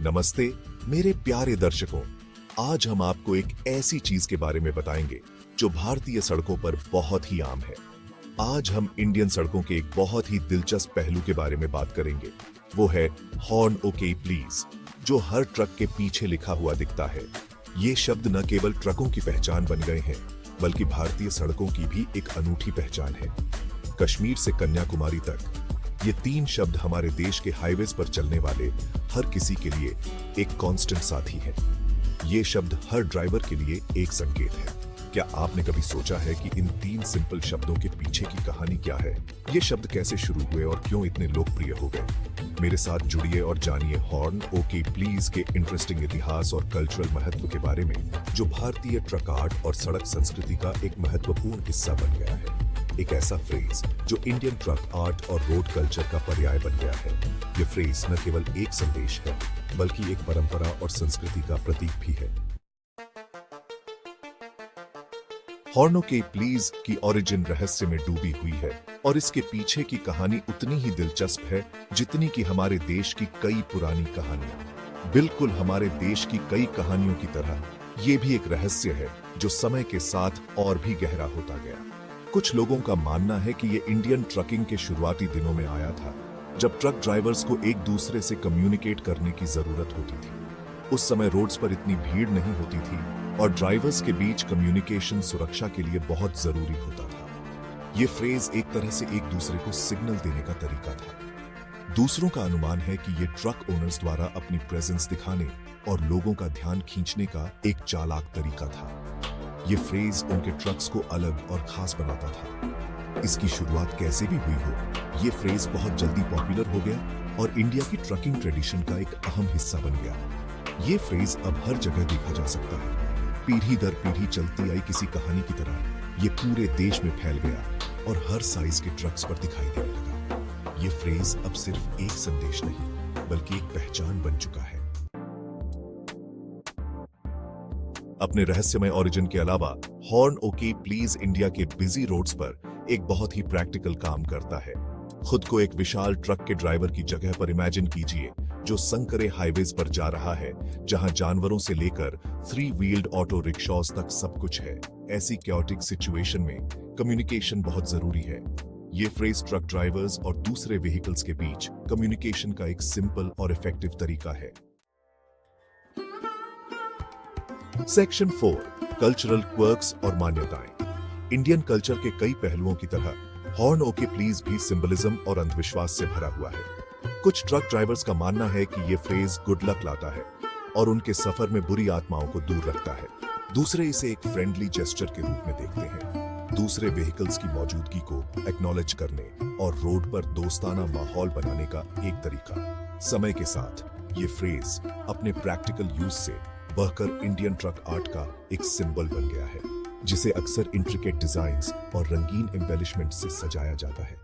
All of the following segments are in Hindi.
नमस्ते मेरे प्यारे दर्शकों, आज हम आपको एक ऐसी चीज के बारे में बताएंगे जो भारतीय सड़कों पर बहुत ही आम है। आज हम इंडियन सड़कों के एक बहुत ही दिलचस्प पहलू के बारे में बात करेंगे। वो है हॉर्न ओके प्लीज, जो हर ट्रक के पीछे लिखा हुआ दिखता है। ये शब्द न केवल ट्रकों की पहचान बन गए हैं, बल्कि भारतीय सड़कों की भी एक अनूठी पहचान है। कश्मीर से कन्याकुमारी तक ये तीन शब्द हमारे देश के हाईवेज पर चलने वाले हर किसी के लिए एक कांस्टेंट साथी है। ये शब्द हर ड्राइवर के लिए एक संकेत है। क्या आपने कभी सोचा है कि इन तीन सिंपल शब्दों के पीछे की कहानी क्या है? ये शब्द कैसे शुरू हुए और क्यों इतने लोकप्रिय हो गए? मेरे साथ जुड़िए और जानिए हॉर्न ओके प्लीज के इंटरेस्टिंग इतिहास और कल्चरल महत्व के बारे में, जो भारतीय ट्रक आर्ट और सड़क संस्कृति का एक महत्वपूर्ण हिस्सा बन गया है। एक ऐसा फ्रेज जो इंडियन ट्रक आर्ट और रोड कल्चर का पर्याय बन गया है। ये फ्रेज न केवल एक संदेश है, बल्कि एक परंपरा और संस्कृति का प्रतीक भी है। हॉर्न ओके प्लीज की ओरिजिन रहस्य में डूबी हुई है और इसके पीछे की कहानी उतनी ही दिलचस्प है जितनी कि हमारे देश की कई पुरानी कहानियां। बिल्कुल हमारे देश की कई कहानियों की तरह ये भी एक रहस्य है जो समय के साथ और भी गहरा होता गया। कुछ लोगों का मानना है कि ये इंडियन ट्रकिंग के शुरुआती दिनों में आया था, जब ट्रक ड्राइवर्स को एक दूसरे से कम्युनिकेट करने की जरूरत होती थी। उस समय रोड्स पर इतनी भीड़ नहीं होती थी और ड्राइवर्स के बीच कम्युनिकेशन सुरक्षा के लिए बहुत जरूरी होता था। ये फ्रेज एक तरह से एक दूसरे को सिग्नल देने का तरीका था। दूसरों का अनुमान है कि ये ट्रक ओनर्स द्वारा अपनी प्रेजेंस दिखाने और लोगों का ध्यान खींचने का एक चालाक तरीका था। ये फ्रेज उनके ट्रक्स को अलग और खास बनाता था। इसकी शुरुआत कैसे भी हुई हो, ये फ्रेज बहुत जल्दी पॉपुलर हो गया और इंडिया की ट्रकिंग ट्रेडिशन का एक अहम हिस्सा बन गया। ये फ्रेज अब हर जगह देखा जा सकता है। पीढ़ी दर पीढ़ी चलती आई किसी कहानी की तरह ये पूरे देश में फैल गया और हर साइज के ट्रक्स पर दिखाई देने लगा। ये फ्रेज अब सिर्फ एक संदेश नहीं, बल्कि एक पहचान बन चुका है। अपने रहस्यमय ओरिजिन के अलावा हॉर्न ओके प्लीज इंडिया के बिजी रोड्स पर एक बहुत ही प्रैक्टिकल काम करता है। खुद को एक विशाल ट्रक के ड्राइवर की जगह पर इमेजिन कीजिए, जो संकरे हाईवेज पर जा रहा है, जहां जानवरों से लेकर 3 व्हील्ड ऑटो रिक्शास तक सब कुछ है। ऐसी कैओटिक सिचुएशन में कम्युनिकेशन बहुत जरूरी है। ये फ्रेज ट्रक ड्राइवर्स और दूसरे व्हीकल्स के बीच कम्युनिकेशन का एक सिंपल और इफेक्टिव तरीका है। सेक्शन 4, कल्चरल क्वर्क्स और मान्यताएं। इंडियन कल्चर के कई पहलुओं की तरह हॉर्न ओके प्लीज भी सिंबलिज्म और अंधविश्वास से भरा हुआ है। कुछ ट्रक ड्राइवर्स का मानना है कि ये फ्रेज गुड लक लाता है और उनके सफर में बुरी आत्माओं को दूर रखता है। दूसरे इसे एक फ्रेंडली जेस्चर के रूप में देखते हैं, दूसरे व्हीकल्स की मौजूदगी को एक्नॉलेज करने और रोड पर दोस्ताना माहौल बनाने का एक तरीका। समय के साथ ये फ्रेज अपने प्रैक्टिकल यूज से बढ़कर इंडियन ट्रक आर्ट का एक सिंबल बन गया है, जिसे अक्सर इंट्रिकेट डिजाइन्स और रंगीन एम्बेलिशमेंट से सजाया जाता है।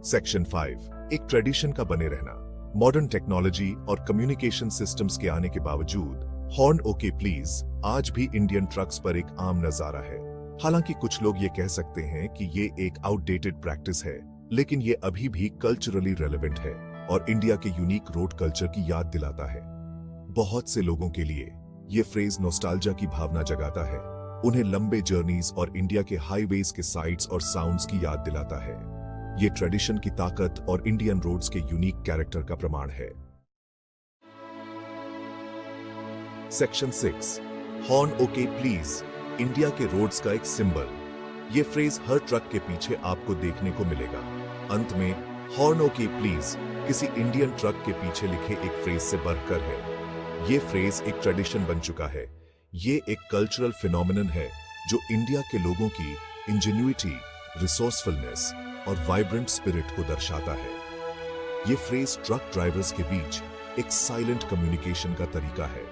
सेक्शन 5, एक ट्रेडिशन का बने रहना। मॉडर्न टेक्नोलॉजी और कम्युनिकेशन सिस्टम्स के आने के बावजूद हॉर्न ओके प्लीज आज भी इंडियन ट्रक्स पर एक आम नजारा है। हालांकि कुछ लोग ये कह सकते हैं कि ये एक आउटडेटेड प्रैक्टिस है, लेकिन ये अभी भी कल्चरली रेलेवेंट है और इंडिया के यूनिक रोड कल्चर की याद दिलाता है। बहुत से लोगों के लिए ये फ्रेज नॉस्टैल्जिया की भावना जगाता है। उन्हें लंबे जर्नीज और इंडिया के हाईवेज के साइट्स और साउंड्स की याद दिलाता है। ये ट्रेडिशन की ताकत और इंडियन रोड्स के यूनिक कैरेक्टर का प्रमाण है। Section 6, horn okay please India के रोड्स का एक सिंबल। ये फ्रेज हर ट्रक के पीछे आपको देखने को मिलेगा। अंत में हॉर्न ओके प्लीज किसी इंडियन ट्रक के पीछे लिखे एक फ्रेज से बढ़कर है। ये फ्रेज एक ट्रेडिशन बन चुका है। ये एक कल्चरल फिनोमिनन है जो इंडिया के लोगों की इंजेन्युइटी, रिसोर्सफुलनेस और वाइब्रेंट स्पिरिट को दर्शाता है। ये फ्रेज ट्रक ड्राइवर्स के बीच एक साइलेंट कम्युनिकेशन का तरीका है।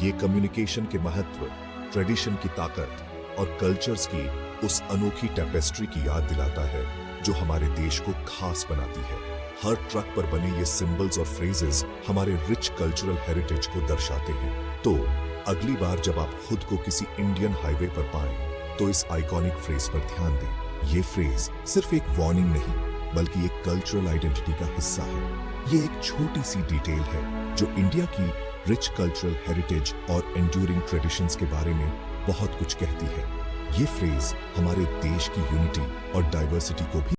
ये कम्युनिकेशन के महत्व, ट्रेडिशन की ताकत और कल्चर्स की उस अनोखी टेपेस्ट्री की याद दिलाता है जो हमारे देश को खास बनाती है। हर ट्रक पर बने ये सिंबल्स और फ्रेजेस हमारे रिच कल्चरल हेरिटेज को दर्शाते हैं। तो अगली बार जब आप खुद को किसी इंडियन हाईवे पर पाएं, तो इस आइकॉनिक फ्रेज पर ध्यान दें। ये फ्रेज सिर्फ एक वार्निंग नहीं, बल्कि एक कल्चरल आइडेंटिटी का हिस्सा है। ये एक छोटी सी डिटेल है जो इंडिया की रिच कल्चरल हेरिटेज और एंड्यूरिंग ट्रेडिशंस के बारे में बहुत कुछ कहती है। ये फ्रेज हमारे देश की यूनिटी और डाइवर्सिटी को भी